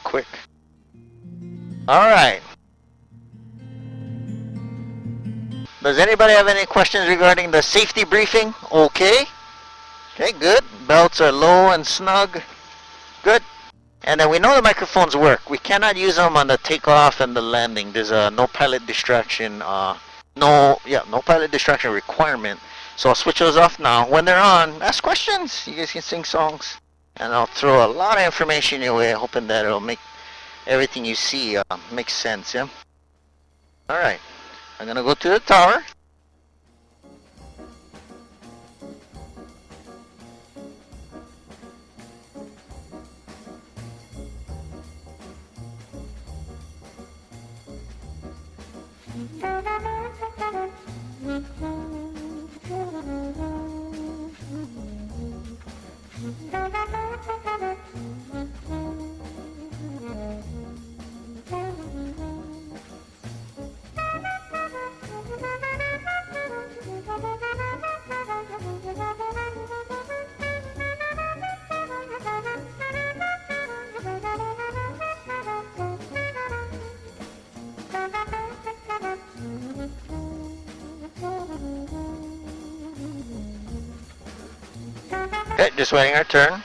quick. Alright. Does anybody have any questions regarding the safety briefing? Okay. Okay, good. Belts are low and snug. Good. And then we know the microphones work. We cannot use them on the takeoff and the landing. There's a no pilot distraction, no pilot distraction requirement. So I'll switch those off now. When they're on, ask questions. You guys can sing songs. And I'll throw a lot of information your way, hoping that it'll make everything you see make sense, yeah? Alright. I'm gonna go to the tower. Okay, just waiting our turn.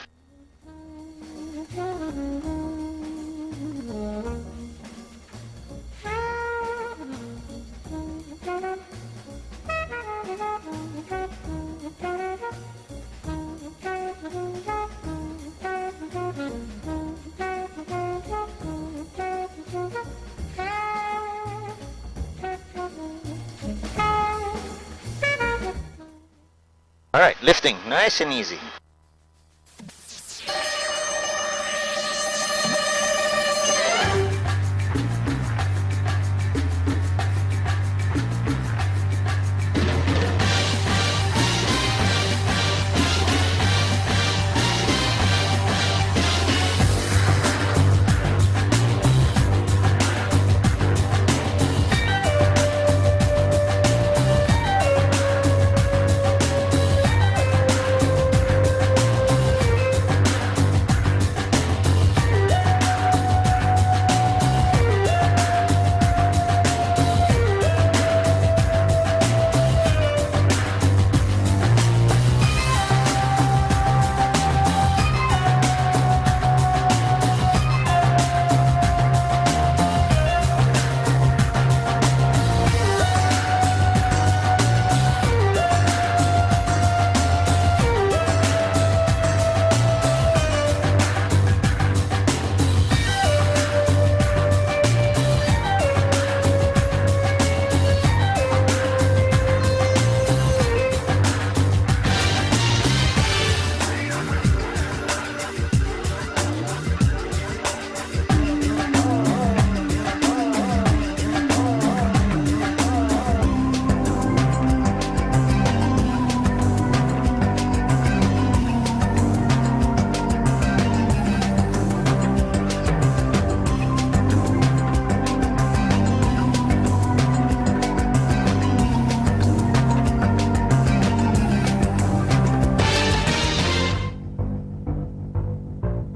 Alright, lifting, nice and easy.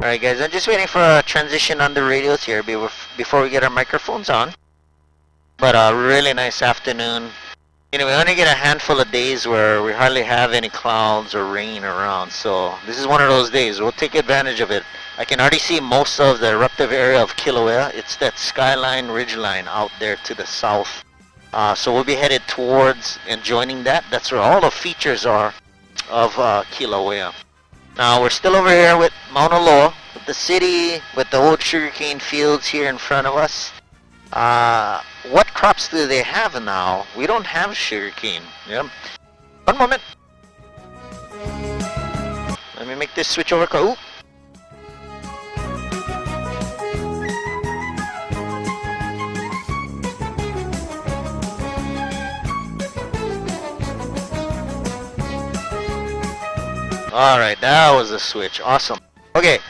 Alright guys, I'm just waiting for a transition on the radios here before we get our microphones on. But a really nice afternoon. You know, we only get a handful of days where we hardly have any clouds or rain around. So this is one of those days. We'll take advantage of it. I can already see most of the eruptive area of Kilauea. It's that skyline ridgeline out there to the south. So we'll be headed towards and joining that. That's where all the features are of Kilauea. Now we're still over here with Mauna Loa, with the city, with the old sugarcane fields here in front of us. What crops do they have now? We don't have sugarcane. Yep. One moment. Let me make this switch over. Ooh. Alright, that was the switch. Awesome. Okay,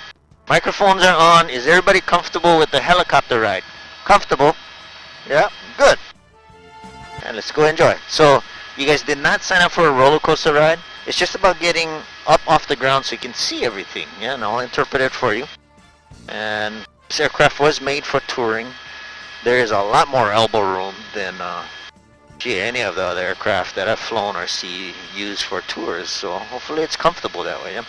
microphones are on. Is everybody comfortable with the helicopter ride? Comfortable? Yeah, good. And let's go enjoy. So, you guys did not sign up for a roller coaster ride. It's just about getting up off the ground so you can see everything. Yeah, and I'll interpret it for you. And This aircraft was made for touring. There is a lot more elbow room than any of the other aircraft that I've flown or see used for tours, so hopefully it's comfortable that way. Yeah?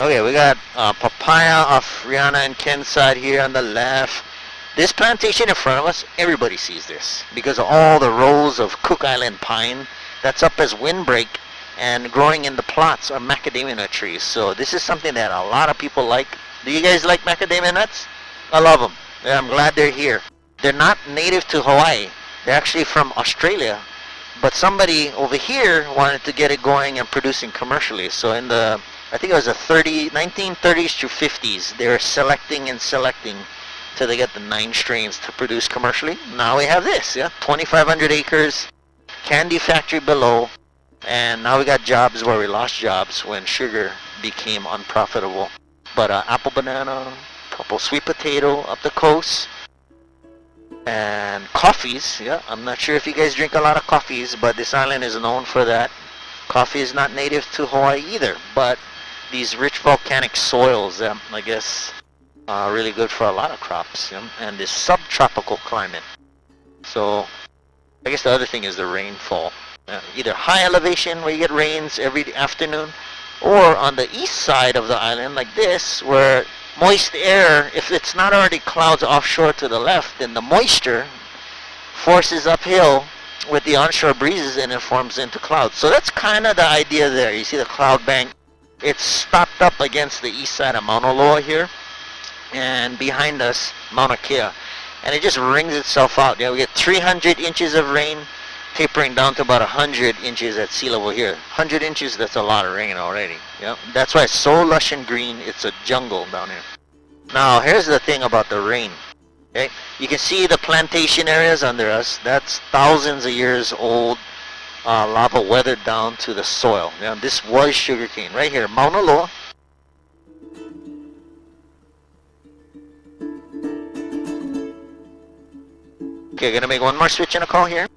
Okay, we got papaya off Rihanna and Ken's side here on the left. This plantation in front of us, everybody sees this because of all the rows of Cook Island pine that's up as windbreak and growing in the plots are macadamia nut trees. So this is something that a lot of people like. Do you guys like macadamia nuts? I love them. Yeah, I'm glad they're here. They're not native to Hawaii. They're actually from Australia. But somebody over here wanted to get it going and producing commercially. So in the, I think it was the 1930s to 50s, they were selecting and selecting till they get the 9 strains to produce commercially. Now we have this, yeah, 2,500 acres, candy factory below, and now we got jobs where we lost jobs when sugar became unprofitable. But apple banana, couple sweet potato up the coast, and coffees. Yeah, I'm not sure if you guys drink a lot of coffees, but this island is known for that. Coffee is not native to Hawaii either, but these rich volcanic soils, I guess, are really good for a lot of crops, and this subtropical climate. So I guess the other thing is the rainfall. Either high elevation where you get rains every afternoon, or on the east side of the island like this, where moist air, if it's not already clouds offshore to the left, then the moisture forces uphill with the onshore breezes and it forms into clouds. So that's kind of the idea there. You see the cloud bank, it's stopped up against the east side of Mauna Loa here, and behind us Mauna Kea, and it just rings itself out. Yeah, we get 300 inches of rain, tapering down to about 100 inches at sea level here. 100 inches, that's a lot of rain already. Yeah, that's why it's so lush and green. It's a jungle down here. Now here's the thing about the rain. Okay, you can see the plantation areas under us. That's thousands of years old lava weathered down to the soil. Now this was sugarcane right here, Mauna Loa. Okay, gonna make one more switch and a call here.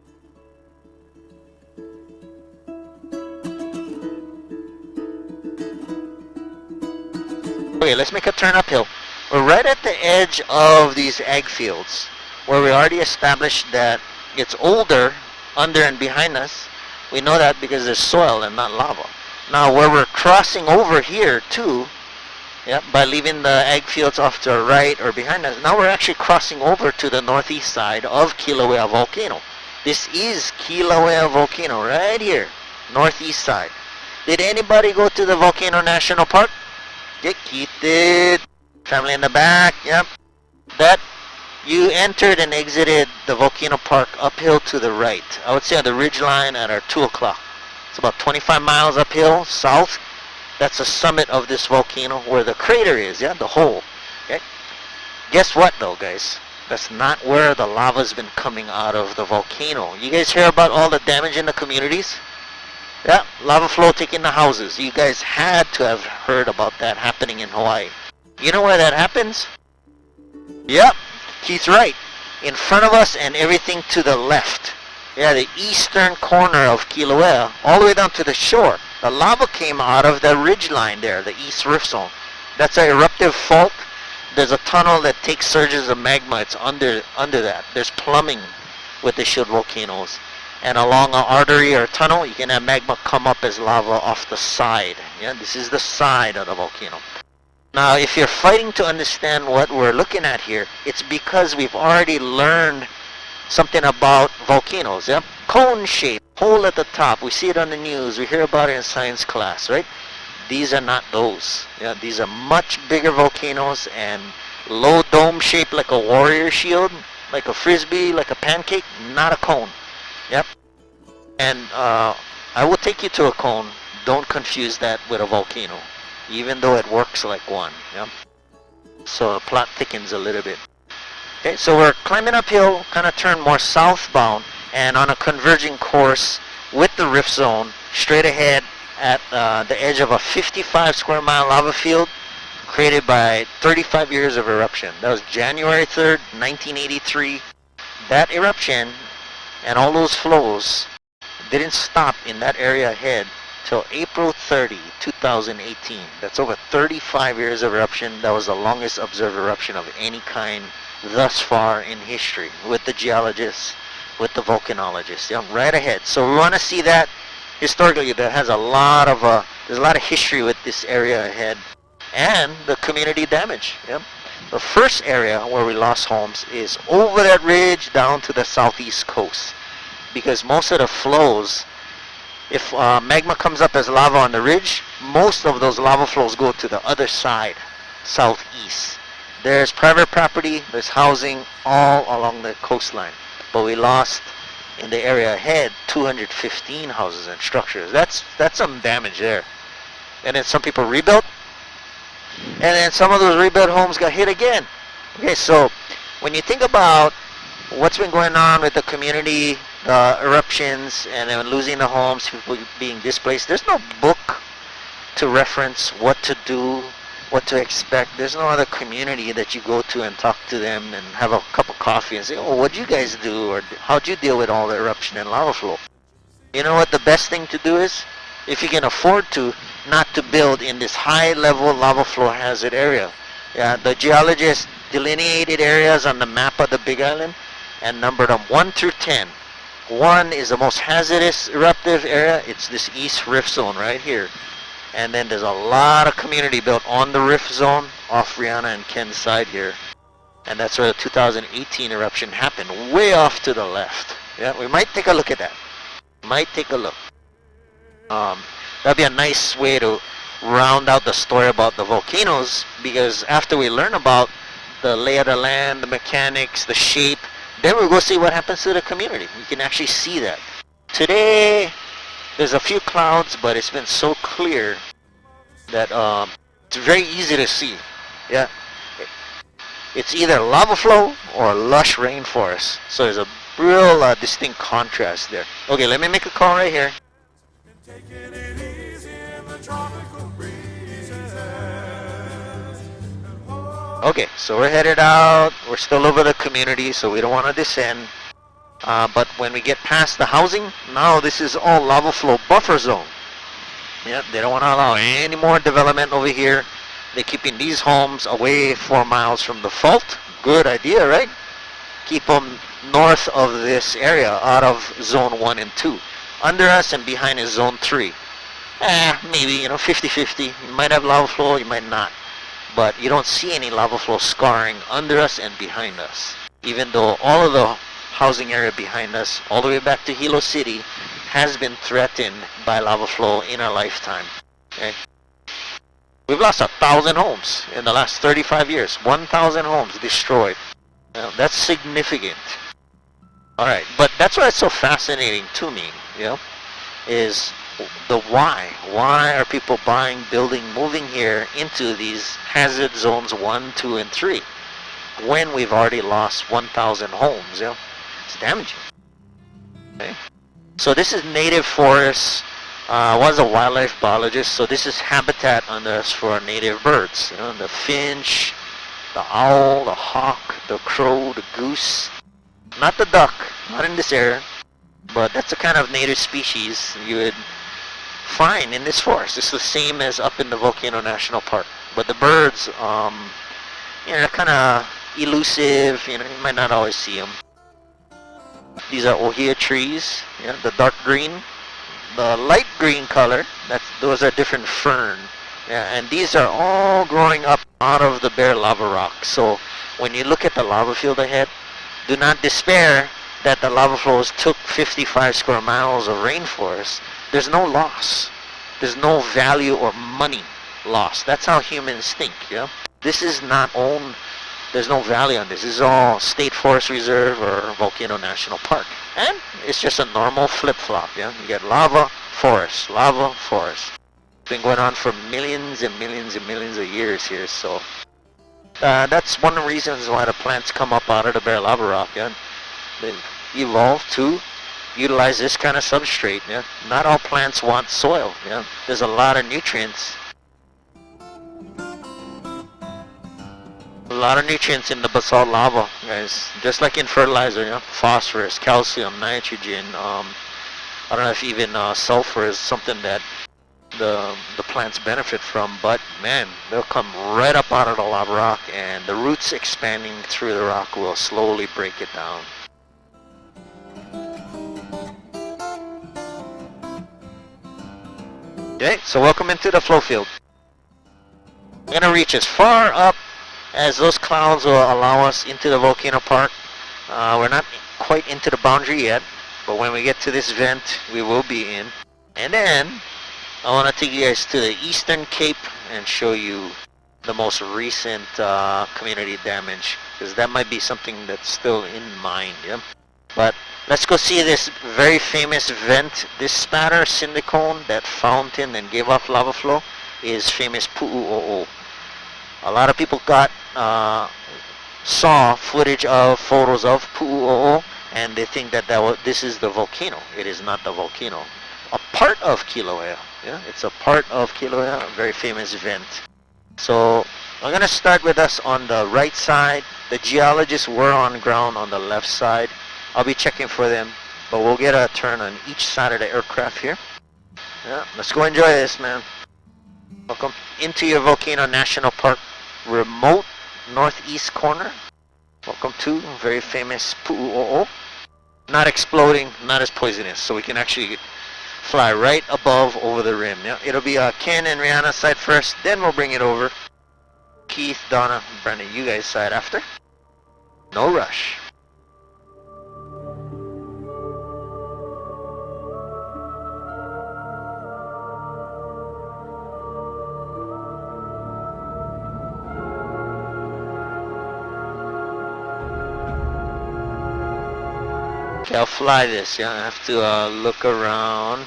Okay, let's make a turn uphill. We're right at the edge of these ag fields where we already established that it's older under and behind us. We know that because there's soil and not lava. Now where we're crossing over here too, by leaving the ag fields off to our right or behind us, now we're actually crossing over to the northeast side of Kilauea Volcano. This is Kilauea Volcano right here, northeast side. Did anybody go to the Volcano National Park? Get Keith, family in the back, yep. That, you entered and exited the volcano park uphill to the right. I would say on the ridge line at our 2 o'clock. It's about 25 miles uphill, south. That's the summit of this volcano where the crater is, yeah, the hole. Okay. Guess what though, guys? That's not where the lava's been coming out of the volcano. You guys hear about all the damage in the communities? Yeah, lava flow taking the houses. You guys had to have heard about that happening in Hawaii. You know where that happens? Yep, Keith's right. In front of us and everything to the left. Yeah, the eastern corner of Kilauea, all the way down to the shore. The lava came out of the ridge line there, the east rift zone. That's an eruptive fault. There's a tunnel that takes surges of magma. It's under that. There's plumbing with the shield volcanoes. And along an artery or tunnel, you can have magma come up as lava off the side. Yeah, this is the side of the volcano. Now, if you're fighting to understand what we're looking at here, it's because we've already learned something about volcanoes. Yeah, cone shape, hole at the top. We see it on the news. We hear about it in science class, right? These are not those. Yeah, these are much bigger volcanoes and low dome shape like a warrior shield, like a frisbee, like a pancake, not a cone. Yep. And I will take you to a cone. Don't confuse that with a volcano, even though it works like one. Yep. So the plot thickens a little bit. Okay, so we're climbing uphill, kind of turn more southbound, and on a converging course with the rift zone, straight ahead at the edge of a 55 square mile lava field created by 35 years of eruption. That was January 3rd, 1983. That eruption and all those flows didn't stop in that area ahead till April 30, 2018. That's over 35 years of eruption. That was the longest observed eruption of any kind thus far in history, with the geologists, with the volcanologists. Yeah, right ahead. So we want to see that historically. That has a lot of there's a lot of history with this area ahead, and the community damage. Yep. The first area where we lost homes is over that ridge down to the southeast coast, because most of the flows, if magma comes up as lava on the ridge, most of those lava flows go to the other side, southeast. There's private property, there's housing all along the coastline. But we lost in the area ahead 215 houses and structures. That's some damage there. And then some people rebuilt, and then some of those rebuilt homes got hit again. Okay, so when you think about what's been going on with the community, the eruptions, and then losing the homes, people being displaced, there's no book to reference what to do, what to expect. There's no other community that you go to and talk to them and have a cup of coffee and say, oh, what'd you guys do, or how'd you deal with all the eruption and lava flow? You know what the best thing to do is? If you can afford to, not to build in this high-level lava flow hazard area. Yeah, the geologists delineated areas on the map of the Big Island and numbered them 1 through 10. 1 is the most hazardous eruptive area. It's this East Rift Zone right here. And then there's a lot of community built on the Rift Zone off Rihanna and Ken's side here. And that's where the 2018 eruption happened, way off to the left. Yeah, we might take a look at that. Might take a look. That'd be a nice way to round out the story about the volcanoes, because after we learn about the lay of the land, the mechanics, the shape, then we'll go see what happens to the community. We can actually see that. Today, there's a few clouds, but it's been so clear that it's very easy to see. Yeah, it's either lava flow or lush rainforest. So there's a real distinct contrast there. Okay, let me make a call right here. Okay, so we're headed out. We're still over the community, so we don't want to descend. But when we get past the housing, now this is all lava flow buffer zone. Yeah, they don't want to allow any more development over here. They're keeping these homes away 4 miles from the fault. Good idea, right? Keep them north of this area, out of zone 1 and 2. Under us and behind is zone 3. Maybe, 50-50. You might have lava flow, you might not. But you don't see any lava flow scarring under us and behind us. Even though all of the housing area behind us, all the way back to Hilo City, has been threatened by lava flow in our lifetime. Okay? We've lost 1,000 homes in the last 35 years. 1,000 homes destroyed. That's significant. Alright, but that's why it's so fascinating to me, is the why. Why are people buying, building, moving here into these hazard zones 1, 2, and 3 when we've already lost 1,000 homes? It's damaging. Okay. So this is native forest. I was a wildlife biologist, so this is habitat under us for native birds. The finch, the owl, the hawk, the crow, the goose. Not the duck, not in this area, but that's a kind of native species you would find in this forest. It's the same as up in the Volcano National Park. But the birds, they're kind of elusive. You might not always see them. These are ohia trees. The dark green, the light green color. Those are different fern. And these are all growing up out of the bare lava rock. So when you look at the lava field ahead, do not despair that the lava flows took 55 square miles of rainforest. There's no loss. There's no value or money lost. That's how humans think, This is not owned. There's no value on this. This is all State Forest Reserve or Volcano National Park. And it's just a normal flip-flop, You get lava, forest, lava, forest. It's been going on for millions and millions and millions of years here, so that's one of the reasons why the plants come up out of the bare lava rock, They evolved to utilize this kind of substrate, Not all plants want soil, There's a lot of nutrients. A lot of nutrients in the basalt lava, guys. Just like in fertilizer, phosphorus, calcium, nitrogen. I don't know if even sulfur is something that the plants benefit from, but man, they'll come right up out of the lava rock, and the roots expanding through the rock will slowly break it down. Okay, so welcome into the flow field. We're gonna reach as far up as those clouds will allow us into the volcano park. We're not quite into the boundary yet, but when we get to this vent, we will be in. And then I want to take you guys to the Eastern Cape and show you the most recent community damage, because that might be something that's still in mind. Yeah? But let's go see this very famous vent. This spatter syndicone, that fountain and gave off lava flow, is famous Pu'u'o'o. A lot of people saw footage of photos of Pu'u'o'o, and they think that this is the volcano. It is not the volcano. A part of Kilauea. Yeah, it's a part of Kilauea, a very famous vent. So I'm gonna start with us on the right side. The geologists were on ground on the left side. I'll be checking for them, but we'll get a turn on each side of the aircraft here. Yeah, let's go enjoy this, man. Welcome into your Volcano National Park, remote northeast corner. Welcome to very famous Pu'u'o'o. Not exploding, not as poisonous, so we can actually fly right above over the rim. Yeah, it'll be Ken and Rihanna's side first, then we'll bring it over. Keith, Donna, Brandon, you guys side after. No rush. Okay, I'll fly this, yeah, I have to look around.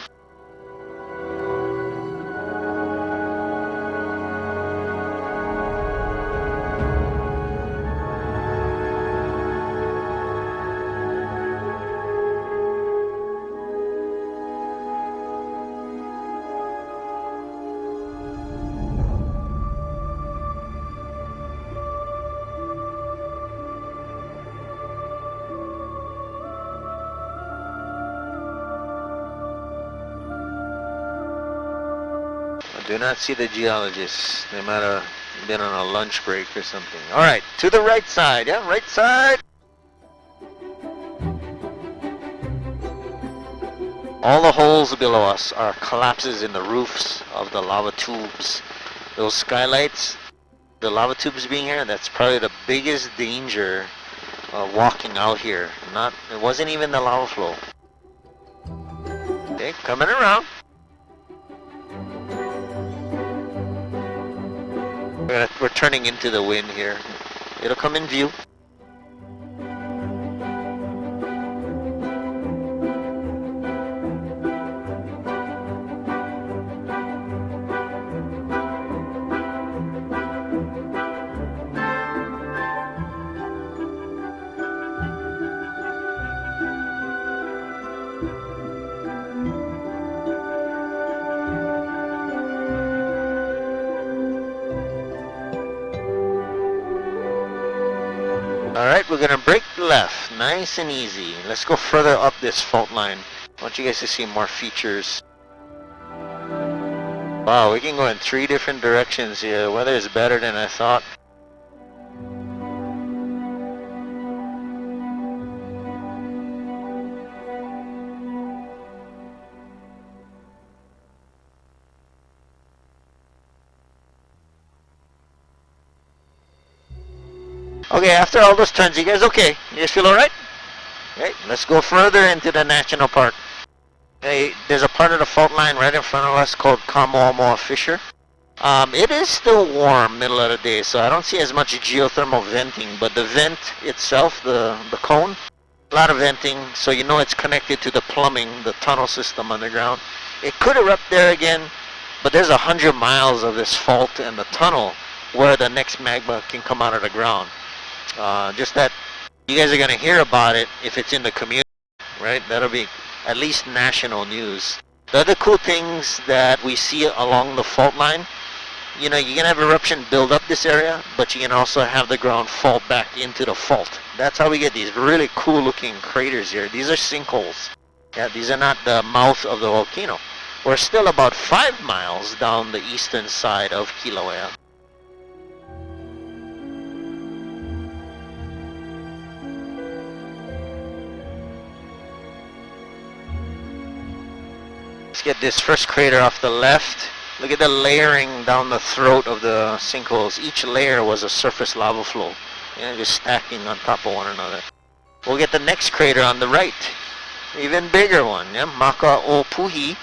Do not see the geologists. They might have been on a lunch break or something. Alright, to the right side, yeah, right side. All the holes below us are collapses in the roofs of the lava tubes. Those skylights, the lava tubes being here, that's probably the biggest danger walking out here. It wasn't even the lava flow. Okay, coming around. We're turning into the wind here. It'll come in view. Alright, we're gonna break left, nice and easy. Let's go further up this fault line. I want you guys to see more features. Wow, we can go in 3 different directions here. Weather is better than I thought. Okay, after all those turns, you guys okay? You guys feel alright? Okay, let's go further into the national park. Okay, there's a part of the fault line right in front of us called Kamoamoa Fissure. It is still warm middle of the day, so I don't see as much geothermal venting, but the vent itself, the cone, a lot of venting, so you know it's connected to the plumbing, the tunnel system underground. It could erupt there again, but there's 100 miles of this fault and the tunnel where the next magma can come out of the ground. Just that you guys are going to hear about it if it's in the community, right? That'll be at least national news. The other cool things that we see along the fault line, you know, you can have eruption build up this area, but you can also have the ground fall back into the fault. That's how we get these really cool looking craters here. These are sinkholes. Yeah, these are not the mouth of the volcano. We're still about 5 miles down the eastern side of Kilauea. Let's get this first crater off the left. Look at the layering down the throat of the sinkholes. Each layer was a surface lava flow, just stacking on top of one another. We'll get the next crater on the right. Even bigger one, Maka o Puhi.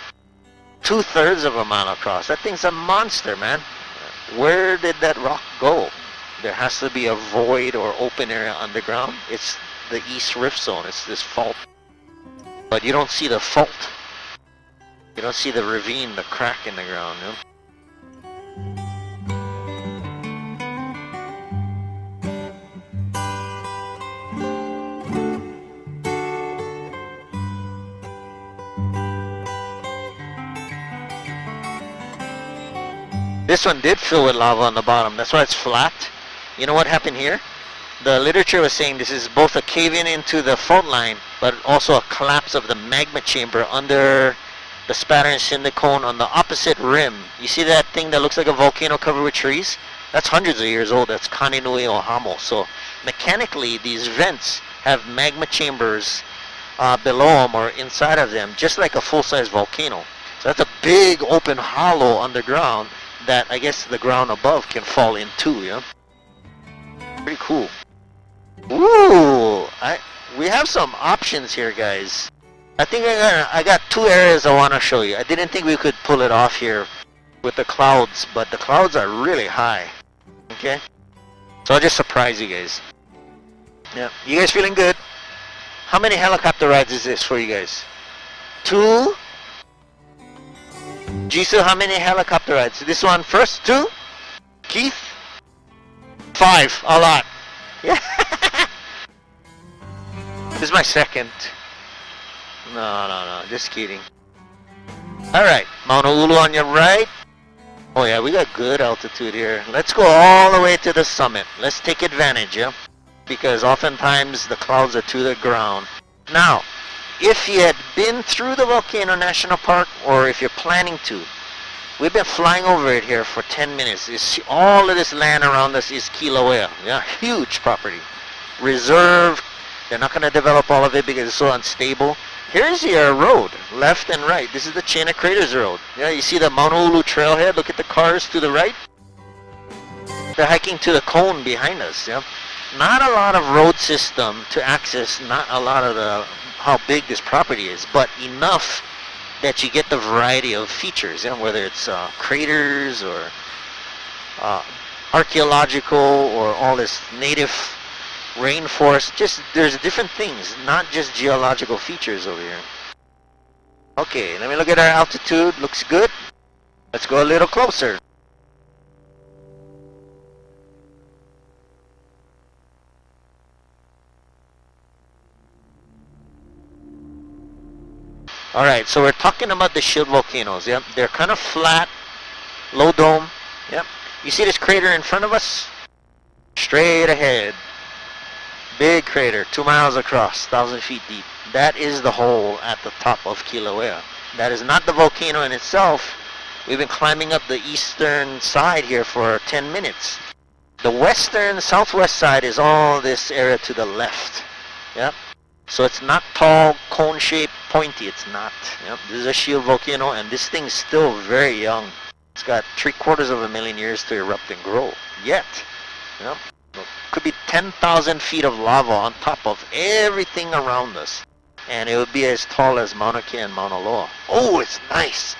2/3 of a mile across. That thing's a monster, man. Where did that rock go? There has to be a void or open area underground. It's the East Rift Zone. It's this fault. But you don't see the fault. You don't see the ravine, the crack in the ground. This one did fill with lava on the bottom. That's why it's flat. You know what happened here? The literature was saying this is both a cave-in into the fault line, but also a collapse of the magma chamber under the spatter and cinder cone on the opposite rim. You see that thing that looks like a volcano covered with trees? That's hundreds of years old. That's Kaninui o Hamo. So mechanically, these vents have magma chambers below them or inside of them, just like a full-size volcano. So that's a big open hollow underground that I guess the ground above can fall into. Pretty cool. Ooh, we have some options here, guys. I think I got 2 areas I want to show you. I didn't think we could pull it off here with the clouds, but the clouds are really high. Okay? So I'll just surprise you guys. Yeah. You guys feeling good? How many helicopter rides is this for you guys? 2? Jisoo, how many helicopter rides? This one first? 2? Keith? 5. A lot. Yeah. This is my second. No. Just kidding. Alright. Mauna Ulu on your right. Oh yeah, we got good altitude here. Let's go all the way to the summit. Let's take advantage, because oftentimes the clouds are to the ground. Now, if you had been through the Volcano National Park, or if you're planning to, we've been flying over it here for 10 minutes. All of this land around us is Kilauea. Yeah, huge property. Reserve. They're not going to develop all of it because it's so unstable. Here's your road, left and right. This is the Chain of Craters Road. Yeah, you see the Mauna Ulu trailhead? Look at the cars to the right. They're hiking to the cone behind us. Yeah, not a lot of road system to access. Not a lot of how big this property is, but enough that you get the variety of features. Yeah, whether it's craters or archaeological or all this native rainforest, just there's different things, not just geological features over here. Okay, let me look at our altitude. Looks good. Let's go a little closer. Alright, so we're talking about the shield volcanoes. Yep, they're kind of flat, low dome. Yep. You see this crater in front of us? Straight ahead. Big crater, 2 miles across, 1,000 feet deep. That is the hole at the top of Kilauea. That is not the volcano in itself. We've been climbing up the eastern side here for 10 minutes. The western, southwest side is all this area to the left. Yep. So it's not tall, cone-shaped, pointy. It's not. Yep. This is a shield volcano, and this thing's still very young. It's got 750,000 years to erupt and grow. Yet. Yep. Could be 10,000 feet of lava on top of everything around us. And it would be as tall as Mauna Kea and Mauna Loa. Oh, it's nice.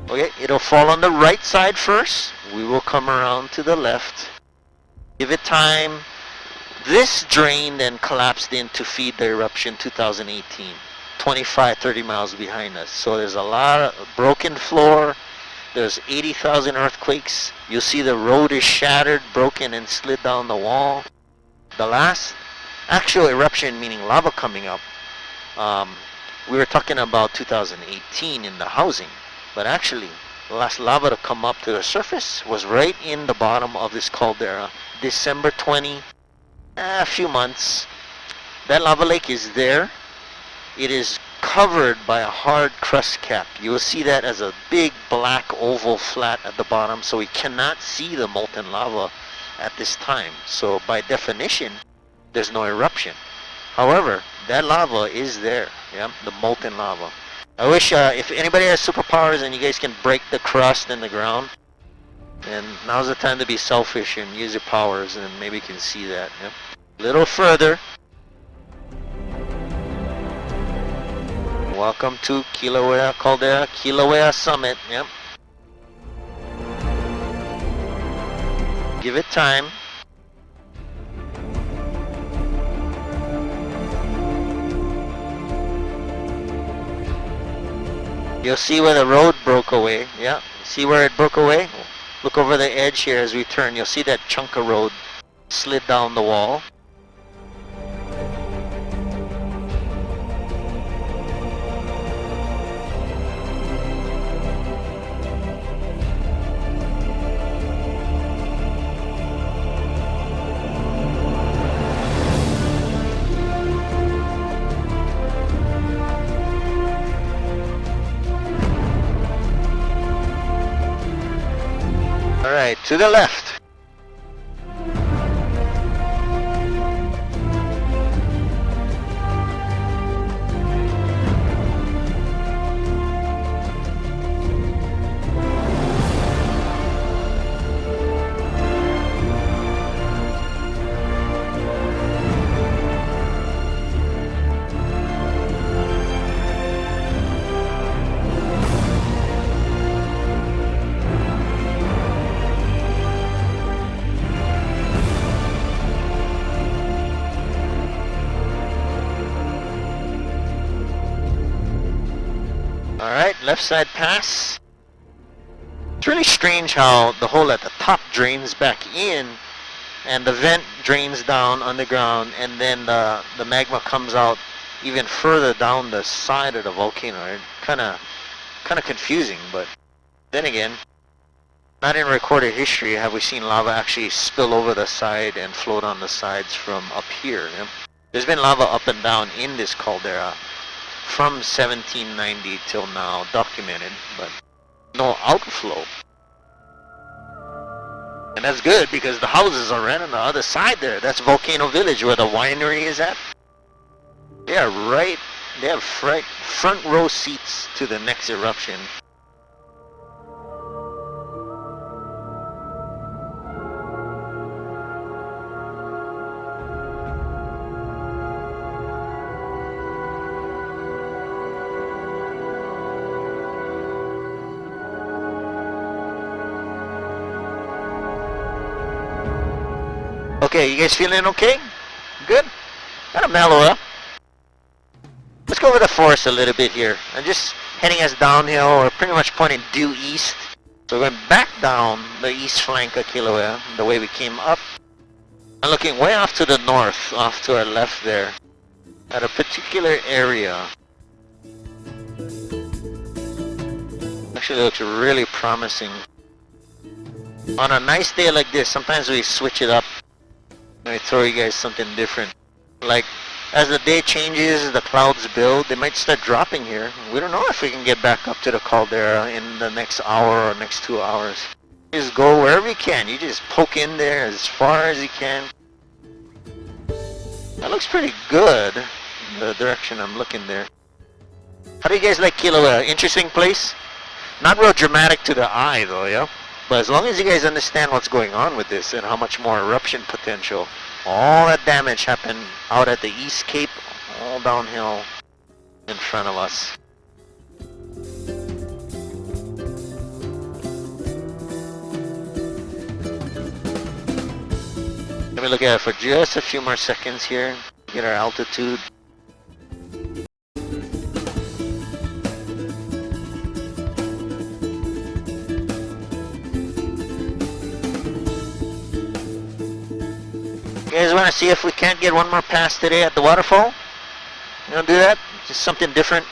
Okay, it'll fall on the right side first. We will come around to the left. Give it time. This drained and collapsed in to feed the eruption 2018. 25-30 miles behind us. So there's a lot of broken floor. There's 80,000 earthquakes. You'll see the road is shattered, broken, and slid down the wall. The last actual eruption, meaning lava coming up, we were talking about 2018 in the housing. But actually, the last lava to come up to the surface was right in the bottom of this caldera. December 20, a few months. That lava lake is there. It is covered by a hard crust cap. You will see that as a big black oval flat at the bottom, so we cannot see the molten lava at this time. So by definition, there's no eruption. However, that lava is there, yeah, the molten lava. I wish if anybody has superpowers and you guys can break the crust in the ground, and now's the time to be selfish and use your powers, and maybe you can see that. Yeah. A little further. Welcome to Kilauea Caldera, Kilauea Summit. Yep. Give it time. You'll see where the road broke away. Yeah. See where it broke away? Look over the edge here as we turn. You'll see that chunk of road slid down the wall. Alright, to the left. Alright, left side pass. It's really strange how the hole at the top drains back in and the vent drains down underground, and then the magma comes out even further down the side of the volcano. It's kind of confusing, but then again, not in recorded history have we seen lava actually spill over the side and float on the sides from up here. You know? There's been lava up and down in this caldera from 1790 till now, documented, but no outflow. And that's good because the houses are right on the other side there. That's Volcano Village where the winery is at. They are right, they have front row seats to the next eruption. Okay, you guys feeling okay? Good? Kind of mellow up. Let's go over the forest a little bit here. I'm just heading us downhill, or pretty much pointing due east. So we're going back down the east flank of Kilauea, the way we came up. I'm looking way off to the north, off to our left there, at a particular area. Actually looks really promising. On a nice day like this, sometimes we switch it up. Let me throw you guys something different. Like, as the day changes, the clouds build, they might start dropping here. We don't know if we can get back up to the caldera in the next hour or next 2 hours. You just go wherever you can. You just poke in there as far as you can. That looks pretty good, the direction I'm looking there. How do you guys like Kilauea? Interesting place? Not real dramatic to the eye though, yeah? But as long as you guys understand what's going on with this and how much more eruption potential, all that damage happened out at the East Cape, all downhill in front of us. Let me look at it for just a few more seconds here, get our altitude. You guys want to see if we can't get one more pass today at the waterfall? You want to do that? Just something different?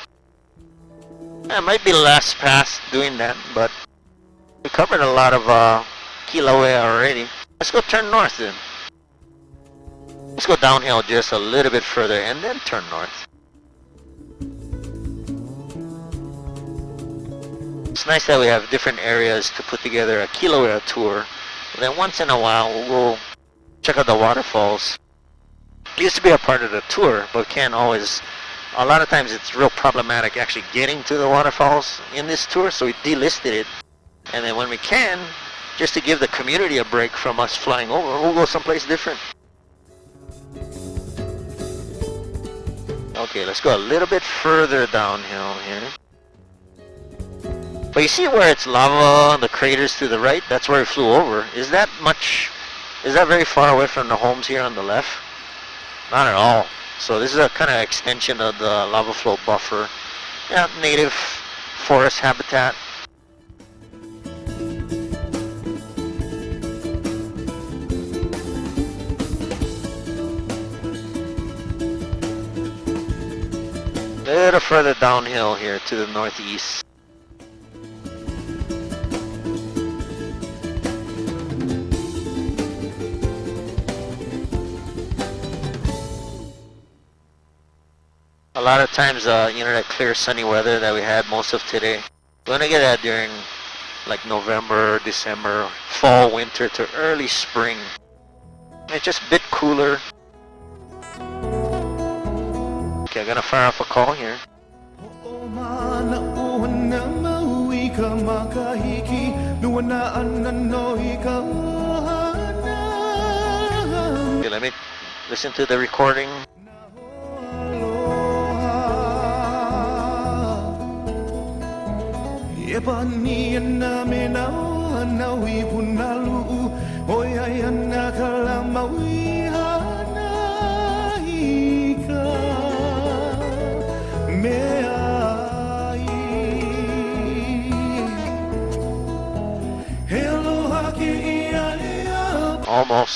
It might be the last pass doing that, but we covered a lot of Kilauea already. Let's go turn north then. Let's go downhill just a little bit further and then turn north. it's nice that we have different areas to put together a Kilauea tour. And then once in a while, we'll check out the waterfalls. It used to be a part of the tour, but can't always. A lot of times it's real problematic actually getting to the waterfalls in this tour, so we delisted it. And then when we can, just to give the community a break from us flying over, we'll go someplace different. Okay, let's go a little bit further downhill here. But you see where it's lava and the craters to the right? That's where we flew over. Is that very far away from the homes here on the left? Not at all. So this is a kind of extension of the lava flow buffer. Yeah, native forest habitat. A little further downhill here to the northeast. A lot of times, that clear sunny weather that we had most of today, we're gonna get that during like November, December, fall, winter to early spring. It's just a bit cooler. Okay, I'm gonna fire off a call here. Okay, let me listen to the recording.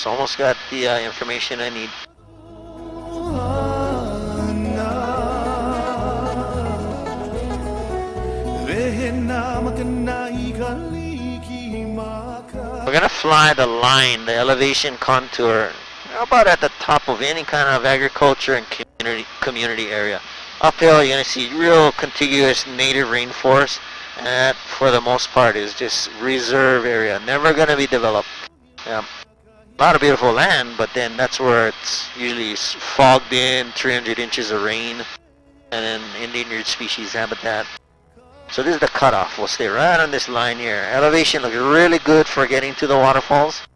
Almost got the information I need. We're gonna fly the line, the elevation contour, about at the top of any kind of agriculture and community area. Uphill, you're gonna see real contiguous native rainforest, and that, for the most part, is just reserve area, never gonna be developed. Yeah. A lot of beautiful land, but then that's where it's usually fogged in, 300 inches of rain, and then endangered species habitat. So this is the cutoff. We'll stay right on this line here. Elevation looks really good for getting to the waterfalls.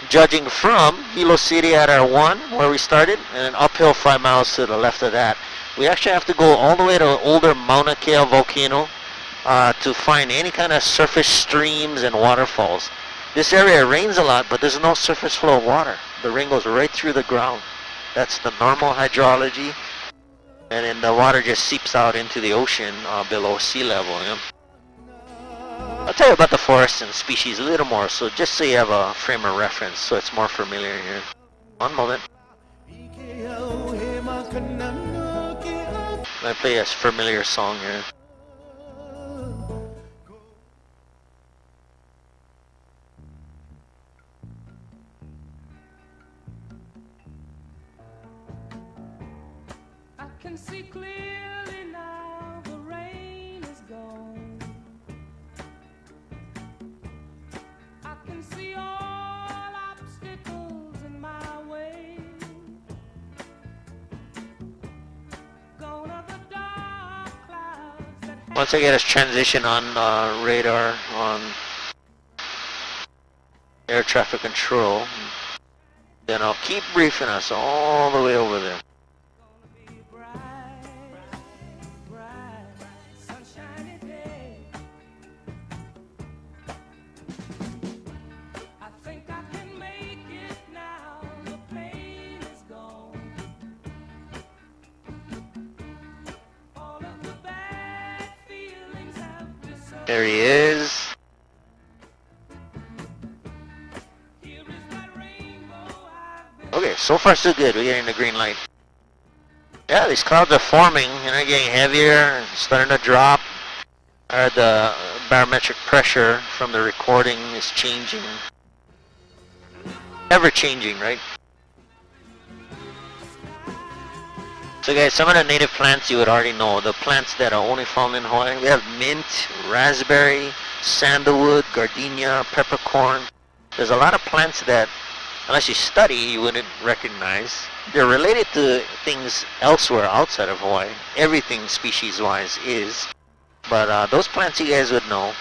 Judging from Hilo City at our 1, where we started, and then uphill 5 miles to the left of that. We actually have to go all the way to older Mauna Kea volcano to find any kind of surface streams and waterfalls. This area rains a lot, but there's no surface flow of water. The rain goes right through the ground. That's the normal hydrology. And then the water just seeps out into the ocean below sea level. I'll tell you about the forest and species a little more, so just so you have a frame of reference, so it's more familiar here. One moment. Let me play a familiar song here. Can see clearly now, the rain is gone. I can see all obstacles in my way. Gone are the dark clouds that Once I get us transition on radar on air traffic control, then I'll keep briefing us all the way over there. There he is. Okay, so far so good. We're getting the green light. Yeah, these clouds are forming, getting heavier and starting to drop. The barometric pressure from the recording is changing. Ever changing, right? So guys, some of the native plants you would already know. The plants that are only found in Hawaii. We have mint, raspberry, sandalwood, gardenia, peppercorn. There's a lot of plants that, unless you study, you wouldn't recognize. They're related to things elsewhere outside of Hawaii. Everything species-wise is. But those plants you guys would know.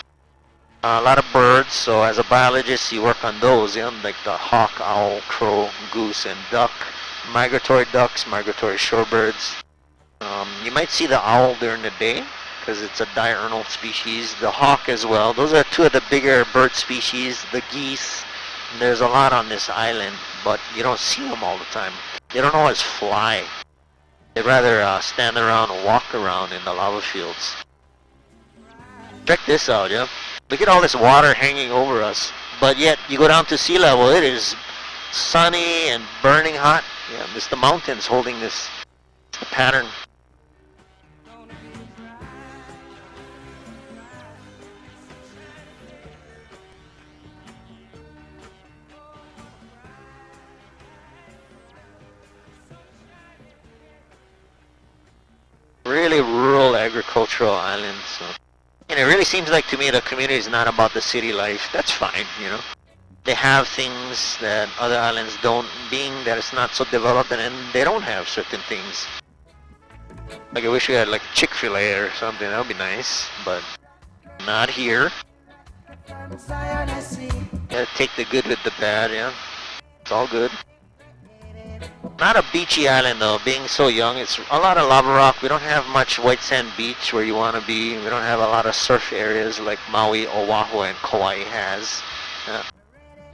A lot of birds, so as a biologist you work on those, like the hawk, owl, crow, goose, and duck. Migratory ducks, migratory shorebirds. You might see the owl during the day because it's a diurnal species. The hawk as well. Those are two of the bigger bird species. The geese. There's a lot on this island, but you don't see them all the time. They don't always fly. They'd rather stand around and walk around in the lava fields. Check this out, yeah. Look at all this water hanging over us, but yet you go down to sea level, it is sunny and burning hot. Yeah, it's the mountains holding this pattern. Really rural agricultural island. So. And it really seems like to me the community is not about the city life. That's fine, you know. They have things that other islands don't, being that it's not so developed, and they don't have certain things. Like I wish we had like Chick-fil-A or something, that would be nice, but not here. Gotta take the good with the bad, yeah. It's all good. Not a beachy island though, being so young. It's a lot of lava rock. We don't have much white sand beach where you want to be. We don't have a lot of surf areas like Maui, Oahu, and Kauai has. Yeah.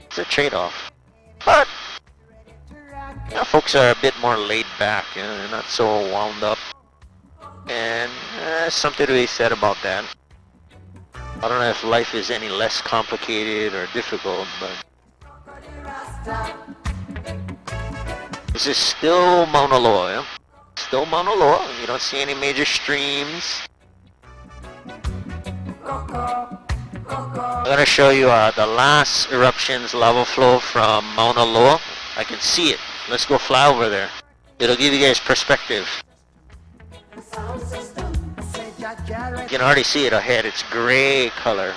It's a trade-off. But you know, folks are a bit more laid back. You know, they're not so wound up. And something to be said about that. I don't know if life is any less complicated or difficult, but this is still Mauna Loa, yeah? Still Mauna Loa. You don't see any major streams. I'm gonna show you the last eruption's lava flow from Mauna Loa. I can see it. Let's go fly over there. It'll give you guys perspective. You can already see it ahead. It's gray color.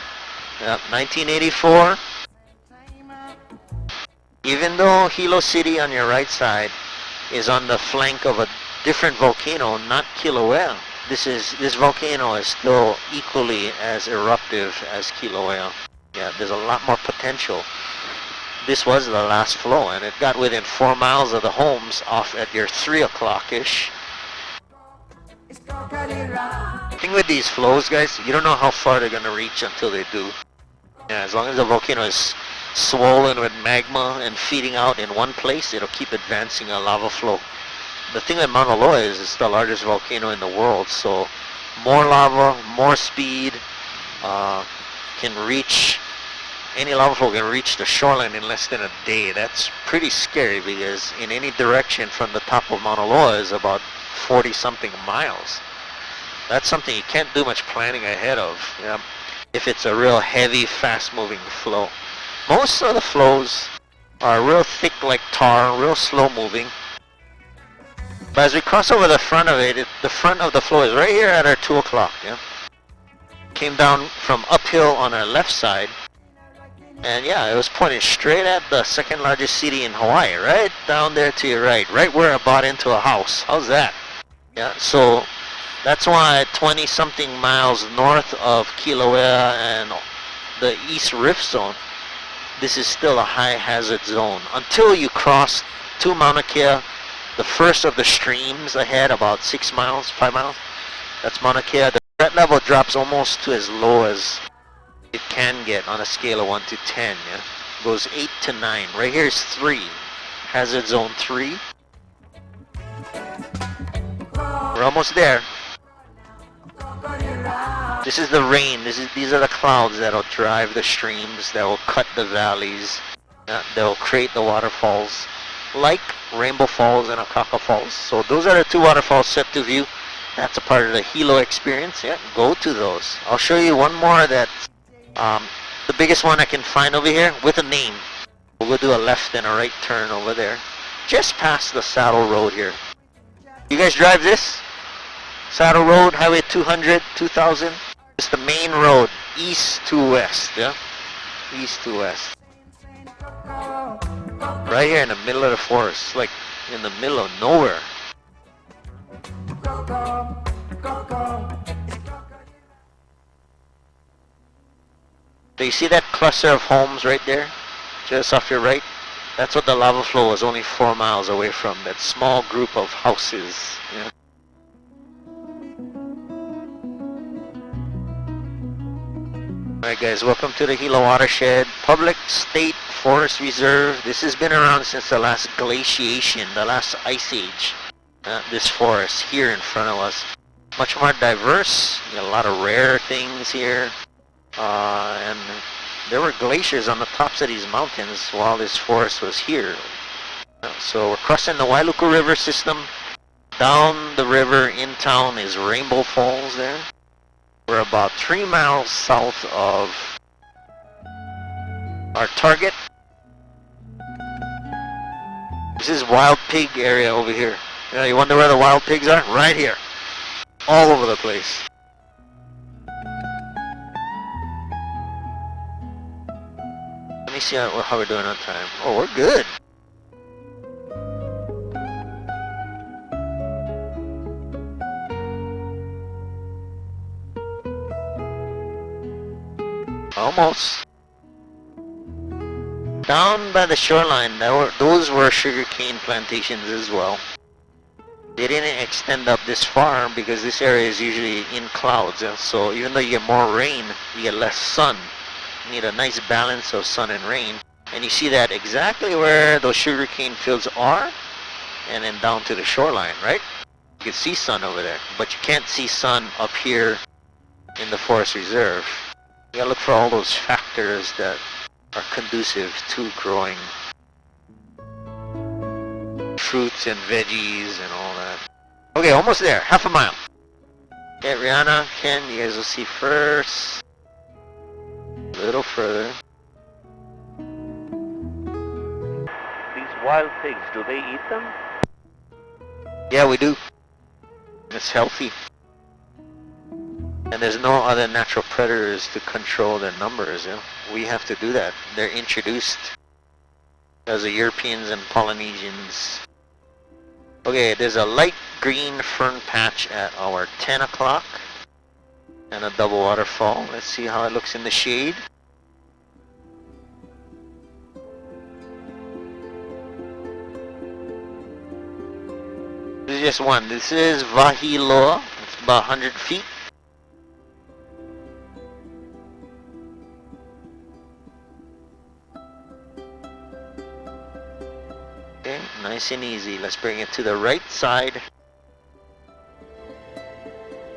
Yep, 1984. Even though Hilo City on your right side is on the flank of a different volcano, not Kilauea, this volcano is still equally as eruptive as Kilauea. Yeah, there's a lot more potential. This was the last flow, and it got within 4 miles of the homes off at your 3 o'clock-ish. The thing with these flows, guys, you don't know how far they're gonna reach until they do. Yeah, as long as the volcano is swollen with magma and feeding out in one place, it'll keep advancing a lava flow. The thing with Mauna Loa is it's the largest volcano in the world, so more lava, more speed, can reach, any lava flow can reach the shoreline in less than a day. That's pretty scary because in any direction from the top of Mauna Loa is about 40 something miles. That's something you can't do much planning ahead of, yeah, if it's a real heavy, fast moving flow. Most of the flows are real thick like tar, real slow moving. But as we cross over the front of it, the front of the flow is right here at our 2 o'clock, yeah? Came down from uphill on our left side. And yeah, it was pointing straight at the second largest city in Hawaii, right down there to your right where I bought into a house. How's that? Yeah, so that's why 20 something miles north of Kilauea and the East Rift Zone, this is still a high hazard zone until you cross to Mauna Kea, the first of the streams ahead, about 6 miles, 5 miles. That's Mauna Kea. The threat level drops almost to as low as it can get on a scale of 1 to 10. Yeah, goes 8 to 9. Right here is 3, hazard zone 3. We're almost there. This is the rain. These are the clouds that'll drive the streams, that will cut the valleys, that will create the waterfalls, like Rainbow Falls and Akaka Falls. So those are the 2 waterfalls set to view. That's a part of the Hilo experience. Yeah, go to those. I'll show you one more that's the biggest one I can find over here with a name. We'll go do a left and a right turn over there, just past the saddle road here. You guys drive this? Saddle Road, Highway 200, 2000. It's the main road, east to west, yeah? East to west. Right here in the middle of the forest, like in the middle of nowhere. Do you see that cluster of homes right there? Just off your right? That's what the lava flow was only 4 miles away from. That small group of houses. Yeah. Alright guys, welcome to the Hilo Watershed Public State Forest Reserve. This has been around since the last glaciation, the last ice age. This forest here in front of us. Much more diverse. You got a lot of rare things here. And there were glaciers on the tops of these mountains while this forest was here. So we're crossing the Wailuku River system. Down the river in town is Rainbow Falls there. We're about 3 miles south of our target. This is wild pig area over here. You wonder where the wild pigs are? Right here. All over the place. Let me see how we're doing on time. Oh, we're good. Almost. Down by the shoreline, those were sugarcane plantations as well. They didn't extend up this far because this area is usually in clouds. So even though you get more rain, you get less sun. You need a nice balance of sun and rain. And you see that exactly where those sugarcane fields are, and then down to the shoreline, right? You can see sun over there, but you can't see sun up here in the forest reserve. You gotta look for all those factors that are conducive to growing fruits and veggies and all that. Okay, almost there. Half a mile. Okay, Rihanna, Ken, you guys will see first. A little further. These wild pigs, do they eat them? Yeah, we do. It's healthy. And there's no other natural predators to control their numbers. You know? We have to do that. They're introduced as the Europeans and Polynesians. Okay, there's a light green fern patch at our 10 o'clock and a double waterfall. Let's see how it looks in the shade. This is just one. This is Vahiloa. It's about 100 feet. Okay, nice and easy. Let's bring it to the right side.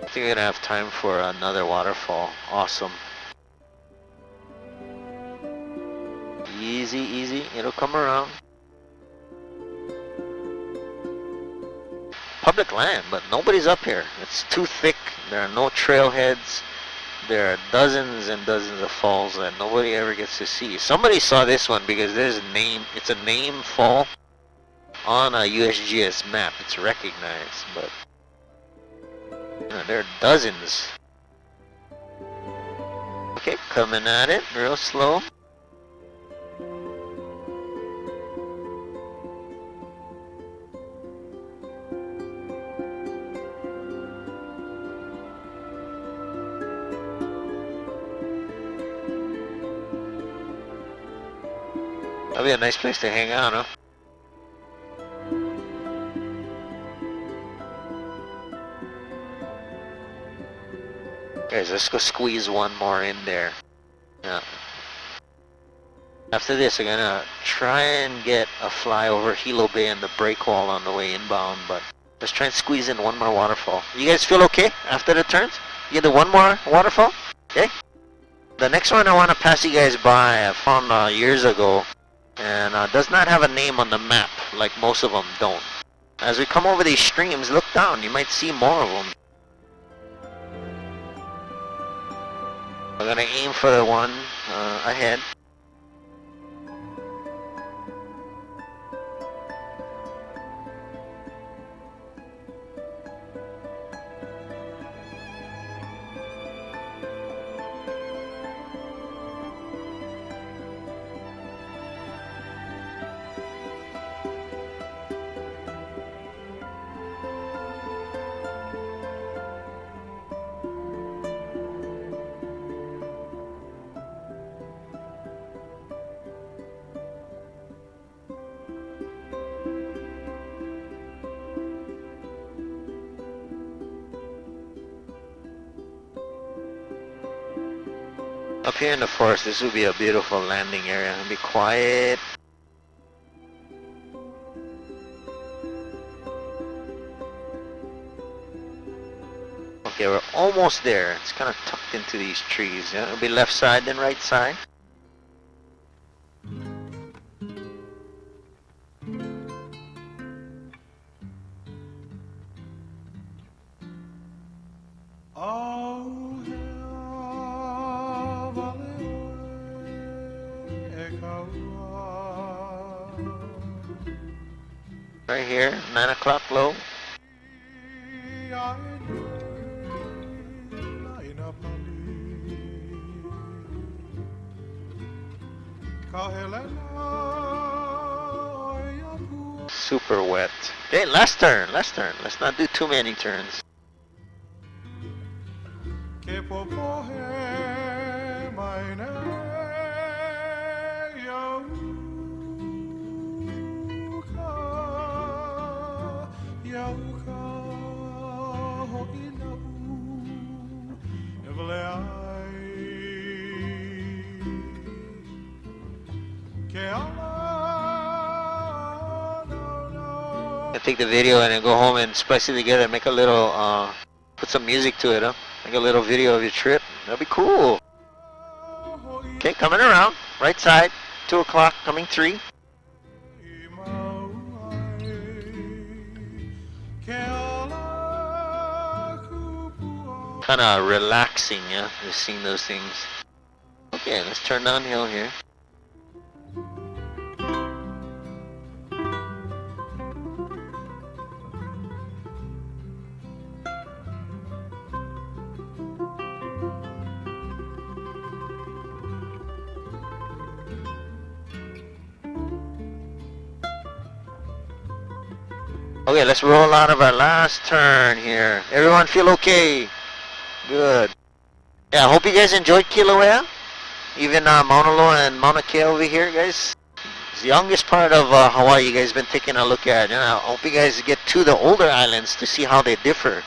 I think we're gonna have time for another waterfall. Awesome. Easy, easy. It'll come around. Public land, but nobody's up here. It's too thick. There are no trailheads. There are dozens and dozens of falls that nobody ever gets to see. Somebody saw this one because there's a name. It's a name fall on a USGS map. It's recognized, but there are dozens. Okay, coming at it real slow. That'll be a nice place to hang out, huh? Guys, let's go squeeze one more in there. Yeah. After this, I'm gonna try and get a fly over Hilo Bay and the break wall on the way inbound, but let's try and squeeze in one more waterfall. You guys feel okay after the turns? You get one more waterfall? Okay? The next one I want to pass you guys by, I found years ago, and does not have a name on the map, like most of them don't. As we come over these streams, look down, you might see more of them. We're gonna aim for the one ahead. Up here in the forest, this would be a beautiful landing area. It'll be quiet. Okay, we're almost there. It's kind of tucked into these trees. Yeah? It'll be left side then right side. Right here, 9 o'clock low. Super wet. Okay, last turn, last turn. Let's not do too many turns. Take the video and then go home and splice it together and make a little, put some music to it, huh? Make a little video of your trip. That'd be cool. Okay, coming around. Right side. 2 o'clock, coming 3. Kind of relaxing, yeah? Just seeing those things. Okay, let's turn downhill here. Okay, let's roll out of our last turn here. Everyone feel okay? Good. Yeah, I hope you guys enjoyed Kilauea. Even Mauna Loa and Mauna Kea over here, guys. It's the youngest part of Hawaii you guys been taking a look at. I hope you guys get to the older islands to see how they differ.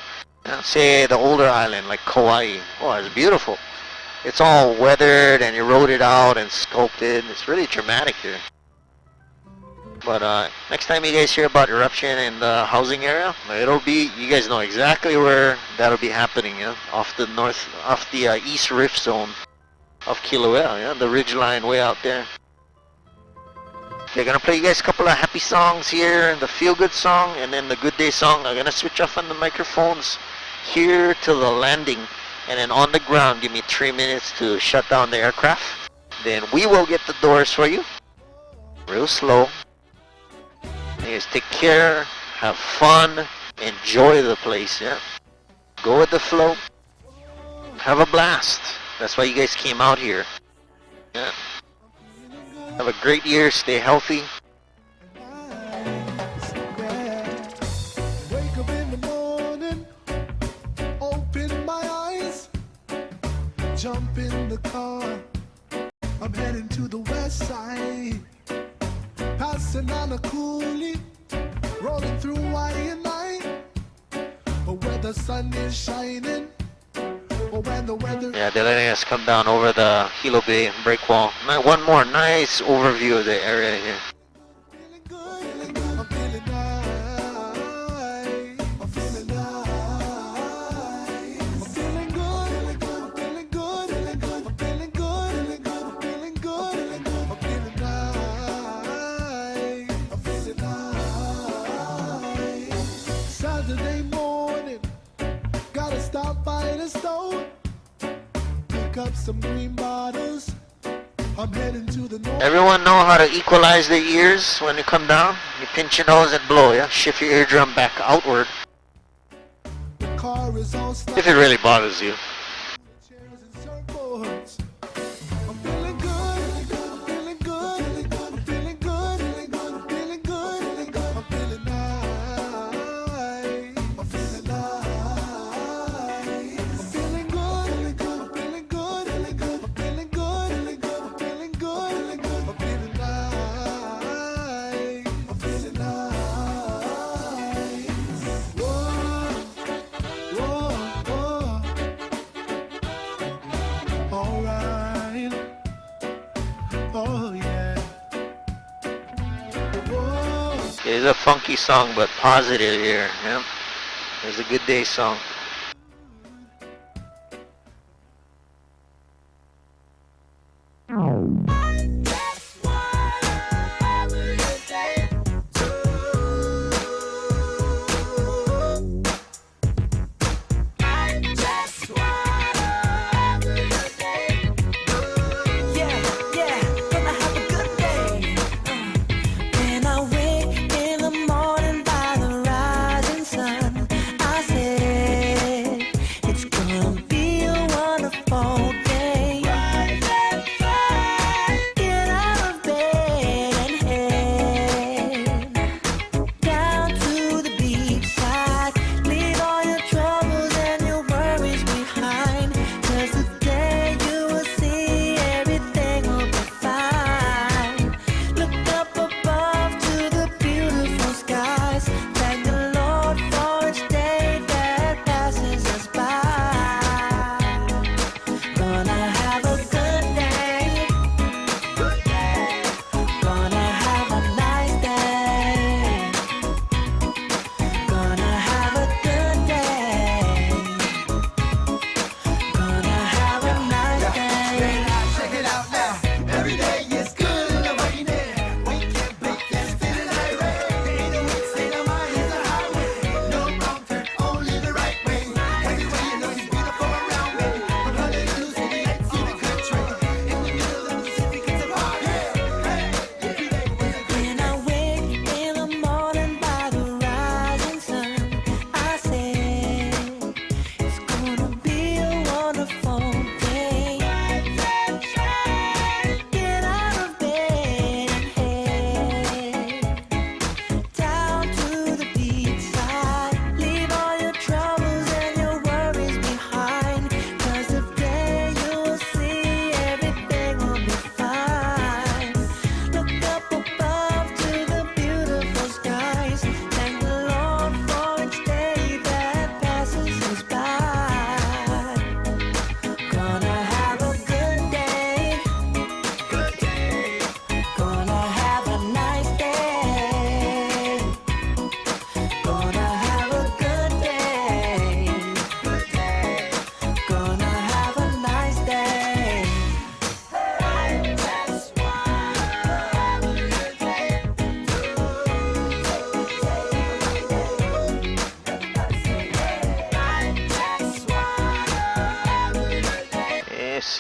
Say the older island like Kauai. Oh, it's beautiful. It's all weathered and eroded out and sculpted. It's really dramatic here. But next time you guys hear about eruption in the housing area, it'll be, you guys know exactly where that'll be happening, yeah? Off the east rift zone of Kilauea, yeah? The ridge line way out there. They're gonna play you guys a couple of happy songs here, the feel-good song, and then the good day song. I'm gonna switch off on the microphones here to the landing, and then on the ground, give me 3 minutes to shut down the aircraft. Then we will get the doors for you, real slow. You guys take care, have fun, enjoy the place, yeah? Go with the flow, have a blast. That's why you guys came out here. Yeah. Have a great year, stay healthy. Wake up in the morning, open my eyes, jump in the car, I'm heading to the west side. Passing on a coolie, rolling through Hawaii night. But where the sun is shining, or when the weather... Yeah, they're letting us come down over the Hilo Bay breakwall. One more nice overview of the area here. Feeling good, I'm feeling nice, I'm feeling nice, I'm feeling good, I'm feeling good, I'm feeling good, I'm feeling good, I'm feeling nice, I'm feeling nice. Saturday morning, gotta stop by the store, pick up some green bottles. I'm heading to the north. Everyone know how to equalize their ears when you come down? You pinch your nose and blow, yeah? Shift your eardrum back outward. The car is all stuck. If it really bothers you. Chairs and surfboards. I'm feeling good. I'm feeling good. I'm feeling good. I'm feeling good. I'm feeling nice. I'm feeling nice. I'm feeling good. I'm feeling good. I'm feeling good. I'm feeling good. I'm feeling nice. I'm feeling nice. Whoa, whoa, whoa. It's a funky song, but positive here. Yeah, it's a good day song.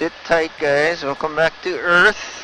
Sit tight, guys. Welcome back to Earth.